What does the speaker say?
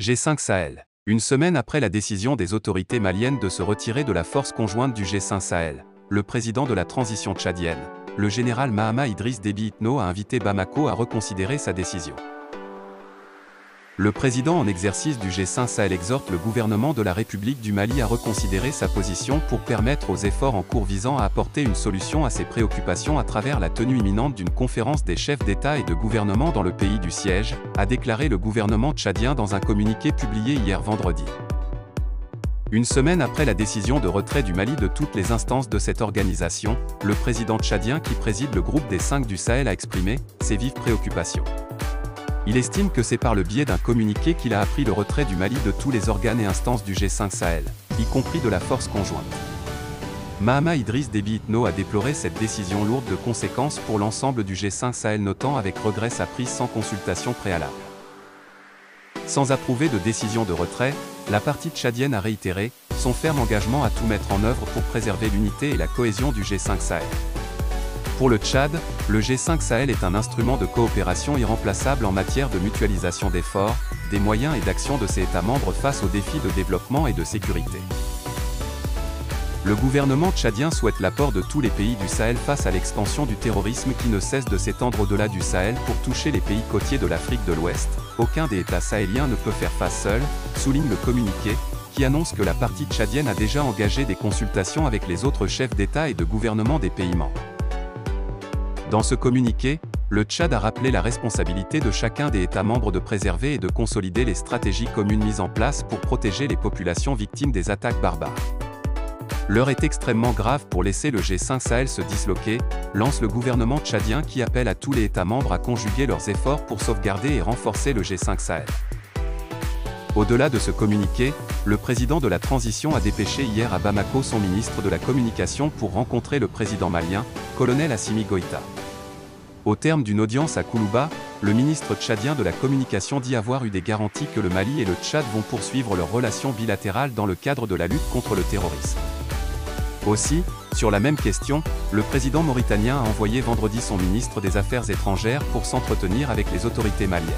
G5 Sahel. Une semaine après la décision des autorités maliennes de se retirer de la force conjointe du G5 Sahel, le président de la transition tchadienne, le général Mahamat Idriss Déby Itno a invité Bamako à reconsidérer sa décision. Le président en exercice du G5 Sahel exhorte le gouvernement de la République du Mali à reconsidérer sa position pour permettre aux efforts en cours visant à apporter une solution à ses préoccupations à travers la tenue imminente d'une conférence des chefs d'État et de gouvernement dans le pays du siège, a déclaré le gouvernement tchadien dans un communiqué publié hier vendredi. Une semaine après la décision de retrait du Mali de toutes les instances de cette organisation, le président tchadien qui préside le groupe des 5 du Sahel a exprimé ses vives préoccupations. Il estime que c'est par le biais d'un communiqué qu'il a appris le retrait du Mali de tous les organes et instances du G5 Sahel, y compris de la force conjointe. Mahamat Idriss Déby Itno a déploré cette décision lourde de conséquences pour l'ensemble du G5 Sahel, notant avec regret sa prise sans consultation préalable. Sans approuver de décision de retrait, la partie tchadienne a réitéré son ferme engagement à tout mettre en œuvre pour préserver l'unité et la cohésion du G5 Sahel. Pour le Tchad, le G5 Sahel est un instrument de coopération irremplaçable en matière de mutualisation d'efforts, des moyens et d'actions de ses États membres face aux défis de développement et de sécurité. Le gouvernement tchadien souhaite l'apport de tous les pays du Sahel face à l'expansion du terrorisme qui ne cesse de s'étendre au-delà du Sahel pour toucher les pays côtiers de l'Afrique de l'Ouest. Aucun des États sahéliens ne peut faire face seul, souligne le communiqué, qui annonce que la partie tchadienne a déjà engagé des consultations avec les autres chefs d'État et de gouvernement des pays membres. Dans ce communiqué, le Tchad a rappelé la responsabilité de chacun des États membres de préserver et de consolider les stratégies communes mises en place pour protéger les populations victimes des attaques barbares. L'heure est extrêmement grave pour laisser le G5 Sahel se disloquer, lance le gouvernement tchadien qui appelle à tous les États membres à conjuguer leurs efforts pour sauvegarder et renforcer le G5 Sahel. Au-delà de ce communiqué, le président de la transition a dépêché hier à Bamako son ministre de la Communication pour rencontrer le président malien, colonel Assimi Goïta. Au terme d'une audience à Koulouba, le ministre tchadien de la Communication dit avoir eu des garanties que le Mali et le Tchad vont poursuivre leurs relations bilatérales dans le cadre de la lutte contre le terrorisme. Aussi, sur la même question, le président mauritanien a envoyé vendredi son ministre des Affaires étrangères pour s'entretenir avec les autorités maliennes.